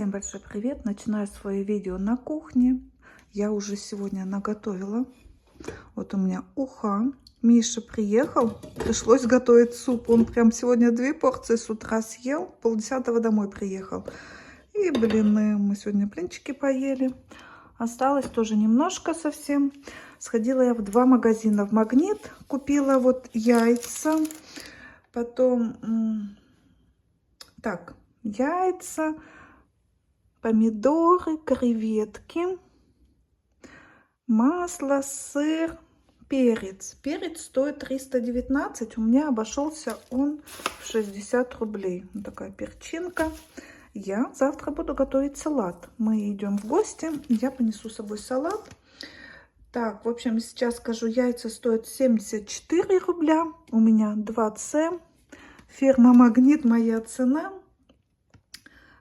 Всем большой привет! Начинаю свое видео на кухне. Я уже сегодня наготовила. Вот у меня уха. Миша приехал, пришлось готовить суп. Он прям сегодня 2 порции с утра съел, 9:30 домой приехал. И блины. Мы сегодня блинчики поели. Осталось тоже немножко совсем. Сходила я в 2 магазина. В Магнит купила вот яйца. Потом яйца, помидоры, креветки, масло, сыр, перец. Перец стоит 319, у меня обошелся он в 60 рублей. Вот такая перчинка. Я завтра буду готовить салат. Мы идем в гости, я понесу с собой салат. Так, в общем, сейчас скажу, яйца стоят 74 рубля. У меня 2С. Фирма Магнит, моя цена.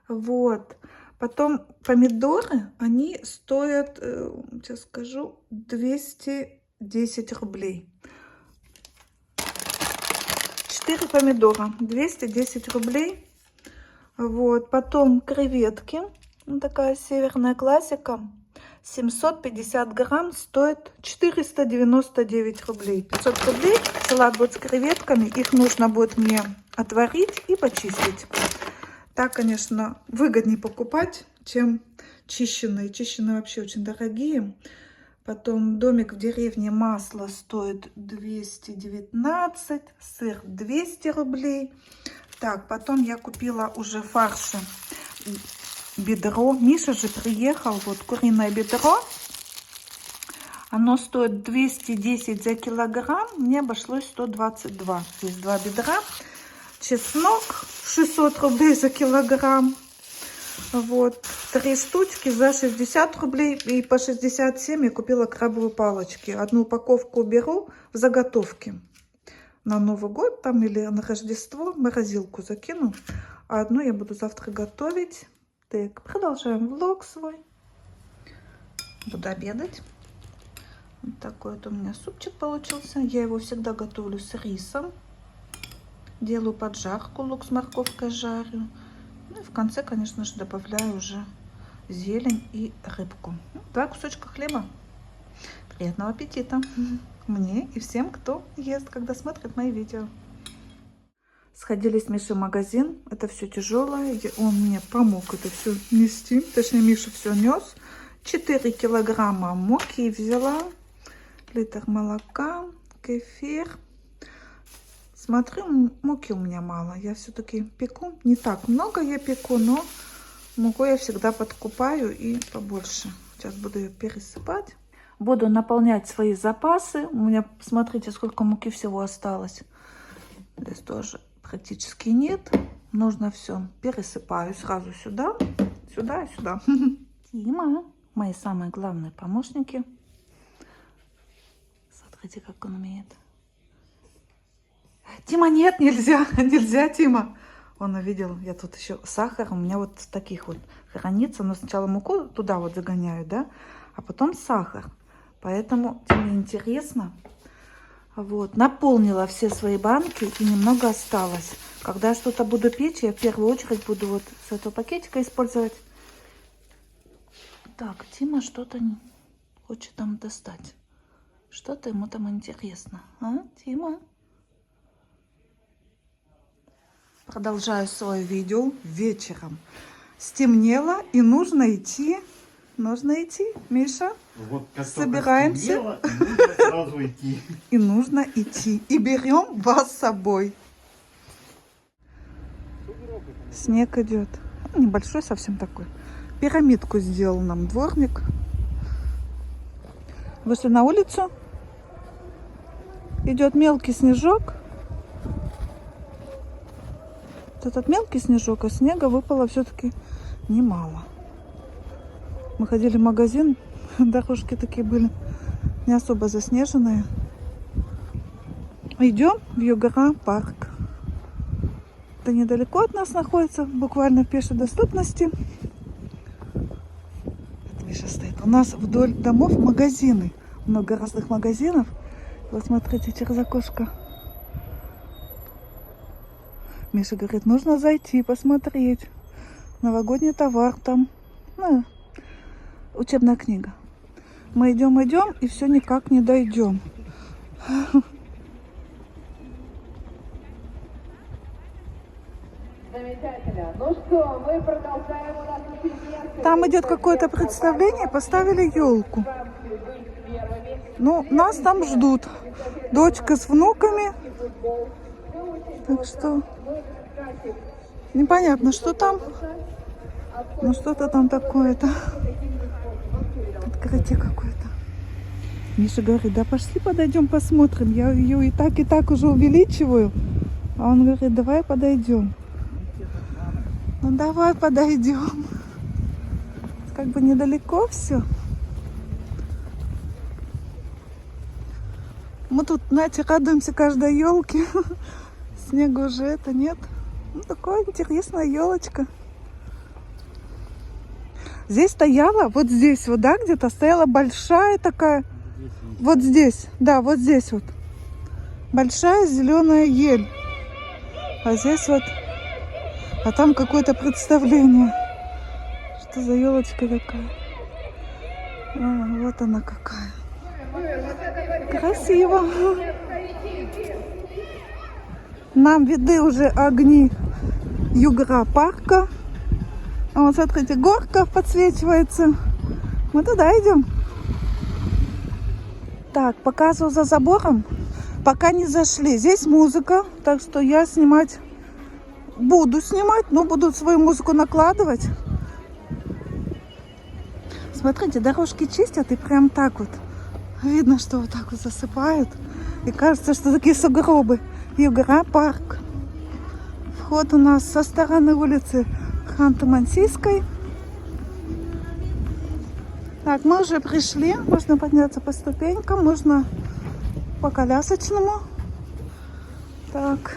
Вот. Потом помидоры, они стоят, сейчас скажу, 210 рублей. 4 помидора, 210 рублей. Вот. Потом креветки, вот такая северная классика, 750 грамм, стоит 499 рублей. 500 рублей, салат будет с креветками, их нужно будет мне отварить и почистить. Так, конечно, выгоднее покупать, чем чищенные. Чищенные вообще очень дорогие. Потом домик в деревне, масло стоит 219, сыр 200 рублей. Так, потом я купила уже фарши. Бедро. Миша же приехал, вот куриное бедро. Оно стоит 210 за килограмм, мне обошлось 122. Здесь 2 бедра. Чеснок 600 рублей за килограмм. Вот. 3 штучки за 60 рублей. И по 67 я купила крабовые палочки. Одну упаковку беру в заготовке. На Новый год там или на Рождество в морозилку закину. А одну я буду завтра готовить. Так, продолжаем влог свой. Буду обедать. Вот такой вот у меня супчик получился. Я его всегда готовлю с рисом. Делаю поджарку, лук с морковкой жарю. Ну и в конце, конечно же, добавляю уже зелень и рыбку. 2 кусочка хлеба. Приятного аппетита мне и всем, кто ест, когда смотрит мои видео. Сходили с Мишей в магазин. Это все тяжелое. Он мне помог это все нести. Точнее, Миша все нес. 4 килограмма муки взяла. Литр молока, кефир. Смотрю, муки у меня мало. Я все-таки пеку. Не так много я пеку, но муку я всегда подкупаю и побольше. Сейчас буду ее пересыпать. Буду наполнять свои запасы. У меня, смотрите, сколько муки всего осталось. Здесь тоже практически нет. Нужно все. Пересыпаю сразу сюда, сюда и сюда. Тима, мои самые главные помощники. Смотрите, как он умеет. Тима, нет, нельзя, нельзя, Тима. Он увидел, я тут еще сахар, у меня вот таких вот хранится. Но сначала муку туда вот загоняю, да, а потом сахар. Поэтому Тиме интересно. Вот, наполнила все свои банки и немного осталось. Когда я что-то буду печь, я в первую очередь буду вот с этого пакетика использовать. Так, Тима что-то хочет там достать. Что-то ему там интересно. А, Тима? Продолжаю свое видео вечером. Стемнело и нужно идти. Нужно идти, Миша. Вот собираемся. Стемнело, и нужно сразу идти. И нужно идти. И берем вас с собой. Снег идет. Небольшой совсем такой. Пирамидку сделал нам дворник. Вышли на улицу. Идет мелкий снежок. Этот мелкий снежок, а снега выпало все-таки немало. Мы ходили в магазин, дорожки такие были не особо заснеженные. Идем в Югора парк. Это недалеко от нас находится, буквально в пешей доступности. Это Миша стоит. У нас вдоль домов магазины, много разных магазинов. Вот смотрите через окошко. Миша говорит, нужно зайти посмотреть. Новогодний товар там. Ну, учебная книга. Мы идем и все никак не дойдем. Замечательно. Ну что, мы продолжаем. У нас еще несколько. Там идет какое-то представление, поставили елку. Ну, нас там ждут. Дочка с внуками. Так что непонятно, что там. Ну, что-то там такое-то. Открытие какое-то. Миша говорит, да пошли подойдем посмотрим. Я ее и так уже увеличиваю. А он говорит, давай подойдем. Ну давай подойдем. Как бы недалеко все. Мы тут, знаете, радуемся каждой елке. Снега уже это нет. Ну, такая интересная елочка. Здесь стояла, вот здесь вот, да, где-то стояла большая такая. Вот здесь, да, вот здесь вот. Большая зеленая ель. А здесь вот, а там какое-то представление. Что за елочка такая? А, вот она какая. Красиво. Нам видны уже огни Югра-парка. А вот смотрите, горка подсвечивается. Мы туда идем. Так, показываю за забором. Пока не зашли. Здесь музыка, так что я буду снимать, но буду свою музыку накладывать. Смотрите, дорожки чистят и прям так вот. Видно, что вот так вот засыпают. И кажется, что такие сугробы. Югра-парк. Вход у нас со стороны улицы Ханты-Мансийской. Так, мы уже пришли. Можно подняться по ступенькам, можно по колясочному. Так.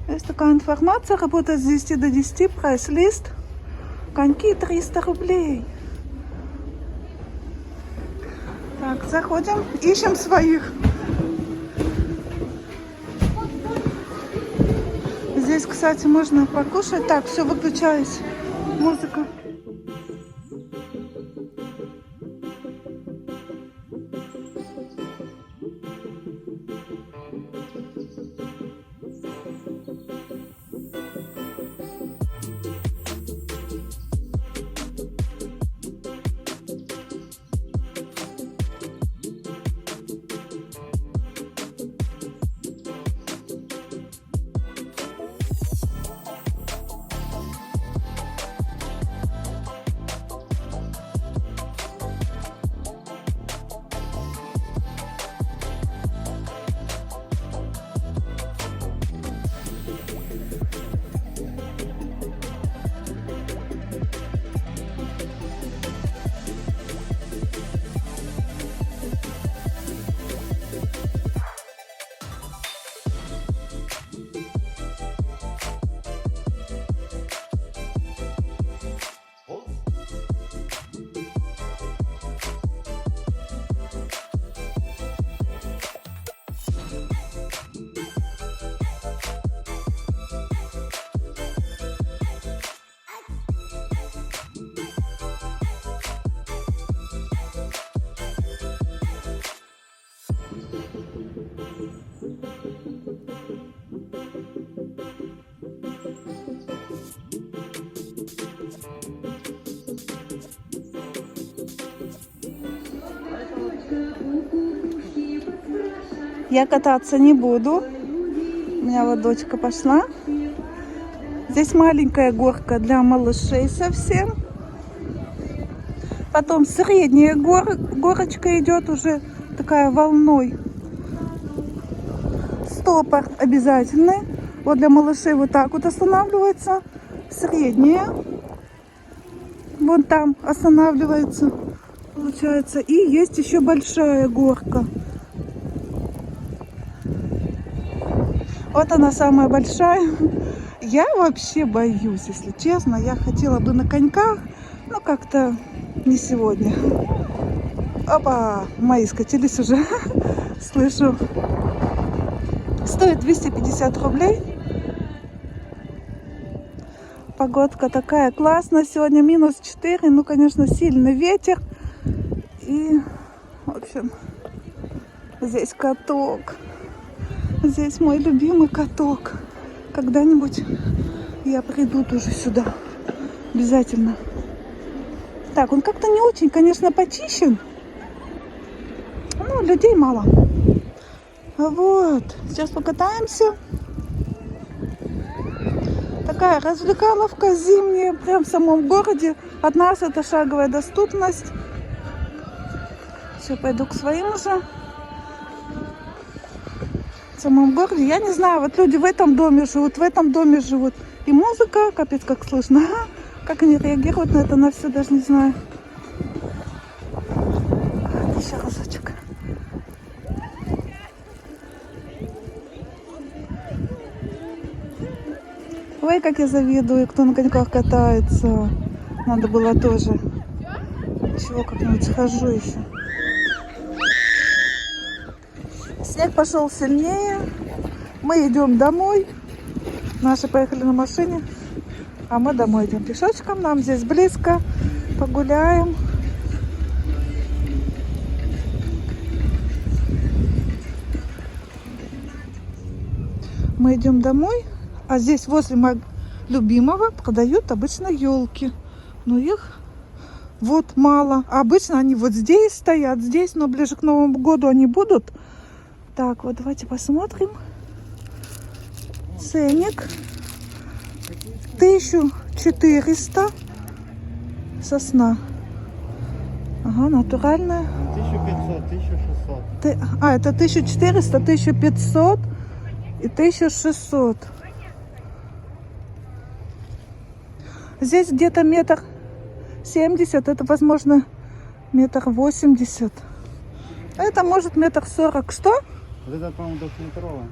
Есть такая информация. Работает с 10 до 10. Прайс-лист. Коньки 300 рублей. Так, заходим. Ищем своих. Здесь, кстати, можно покушать. Так, все, выключаюсь. Музыка. Я кататься не буду. У меня вот дочка пошла. Здесь маленькая горка для малышей совсем. Потом средняя горочка идет уже такая волной. Стопор обязательный. Вот для малышей вот так вот останавливается. Средняя. Вон там останавливается. Получается. И есть еще большая горка. Вот она самая большая. Я вообще боюсь, если честно. Я хотела бы на коньках, но как-то не сегодня. Опа, мои скатились уже. Слышу. Стоит 250 рублей. Погодка такая классная. Сегодня -4. Ну, конечно, сильный ветер. И, в общем, здесь каток. Здесь мой любимый каток. Когда-нибудь я приду тоже сюда. Обязательно. Так, он как-то не очень, конечно, почищен. Ну, людей мало. Вот. Сейчас покатаемся. Такая развлекаловка зимняя, прям в самом городе. От нас это шаговая доступность. Все, пойду к своим уже. В самом городе. Я не знаю, вот люди в этом доме живут. И музыка, капец, как слышно. Как они реагируют на это, на все, даже не знаю. Еще разочек. Ой, как я завидую, кто на коньках катается. Надо было тоже. Чего, как-нибудь схожу еще. Снег пошел сильнее. Мы идем домой. Наши поехали на машине. А мы домой идем пешочком. Нам здесь близко. Погуляем. Мы идем домой. А здесь возле моего любимого продают обычно елки. Но их вот мало. А обычно они вот здесь стоят. Здесь, но ближе к Новому году они будут. Так, вот давайте посмотрим. Ценник 1400. Сосна. Ага, натуральная. 1500, 1600. А, это 1400, 1500 и 1600. Здесь где-то 1,70 м. Это, возможно, 1,80 м. Это может 1,40 м. Что? Вот это, по-моему, двухметровая.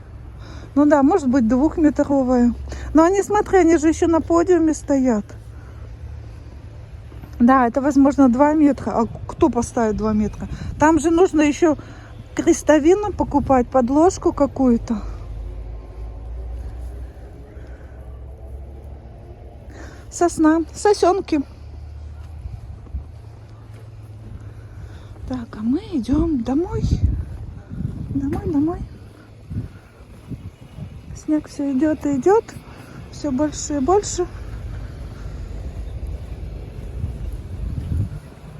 Ну да, может быть, 2-метровая. Но они, смотри, они же еще на подиуме стоят. Да, это, возможно, 2 метра. А кто поставит 2 метра? Там же нужно еще крестовину покупать, подложку какую-то. Сосна, сосенки. Так, а мы идем домой. Домой. Снег все идет и идет. Все больше и больше.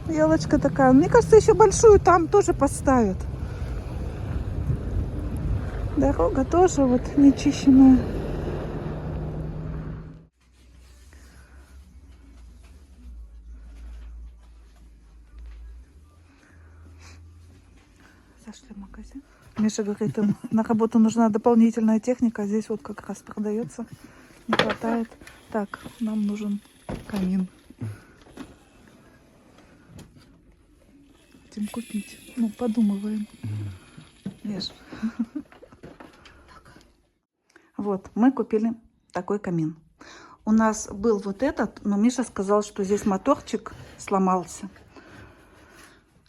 Елочка такая. Мне кажется, еще большую там тоже поставят. Дорога тоже вот нечищенная. Зашли в магазин. Миша говорит, им на работу нужна дополнительная техника. Здесь вот как раз продается. Не хватает. Так, нам нужен камин. Хотим купить. Ну, подумываем. Миш. Вот, мы купили такой камин. У нас был вот этот, но Миша сказал, что здесь моторчик сломался.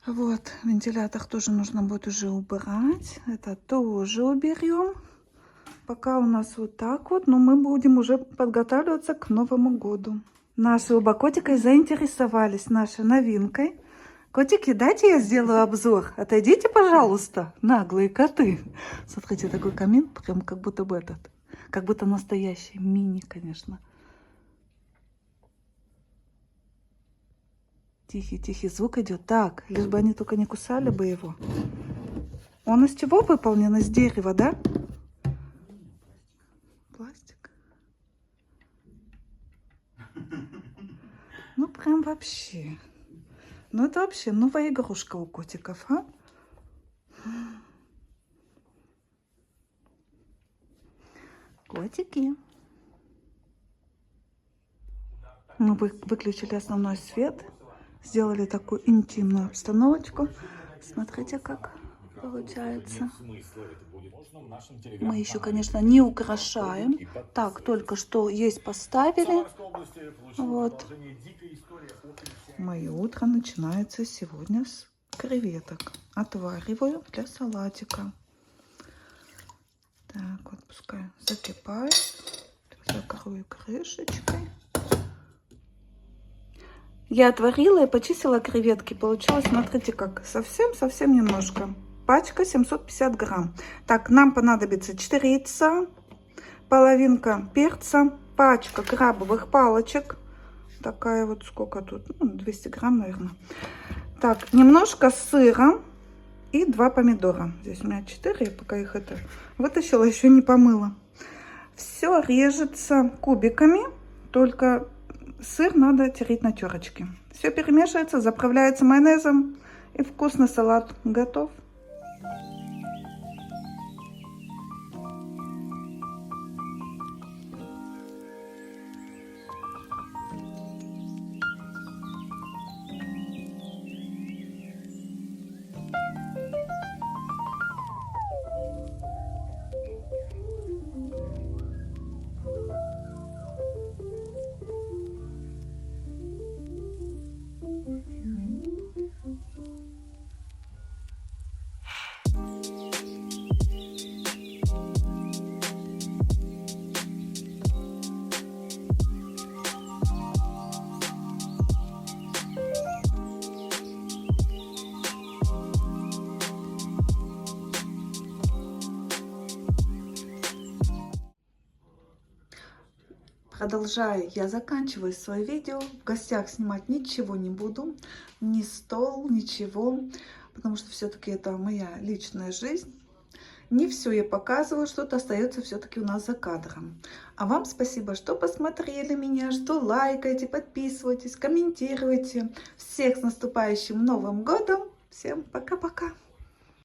Вот, вентилятор тоже нужно будет уже убрать. Это тоже уберем. Пока у нас вот так вот, но мы будем уже подготавливаться к Новому году. Наши оба котика заинтересовались нашей новинкой. Котики, дайте я сделаю обзор. Отойдите, пожалуйста, наглые коты. Смотрите, такой камин, прям как будто бы как будто настоящий, мини, конечно. Тихий звук идет. Так, лишь бы они только не кусали бы его. Он из чего выполнен? Из дерева, да? Пластик. Ну, прям вообще. Ну, это вообще новая игрушка у котиков, а? Котики. Мы выключили основной свет. Сделали такую интимную обстановочку. Смотрите, как получается. Мы еще, конечно, не украшаем. Так, только что есть поставили. Вот. Мое утро начинается сегодня с креветок. Отвариваю для салатика. Так, вот пускай закипает. Закрою крышечкой. Я отварила и почистила креветки. Получилось, смотрите как, совсем немножко. Пачка 750 грамм. Так, нам понадобится 4 яйца, половинка перца, пачка крабовых палочек. Такая вот, сколько тут? Ну, 200 грамм, наверное. Так, немножко сыра и 2 помидора. Здесь у меня 4, я пока их это вытащила, еще не помыла. Все режется кубиками, только сыр надо тереть на терочке. Все перемешивается, заправляется майонезом, и вкусный салат готов. Продолжаю, я заканчиваю свое видео. В гостях снимать ничего не буду, ни стол, ничего, потому что все-таки это моя личная жизнь. Не все я показываю, что-то остается все-таки у нас за кадром. А вам спасибо, что посмотрели меня, что лайкаете, подписывайтесь, комментируйте. Всех с наступающим Новым годом. Всем пока-пока.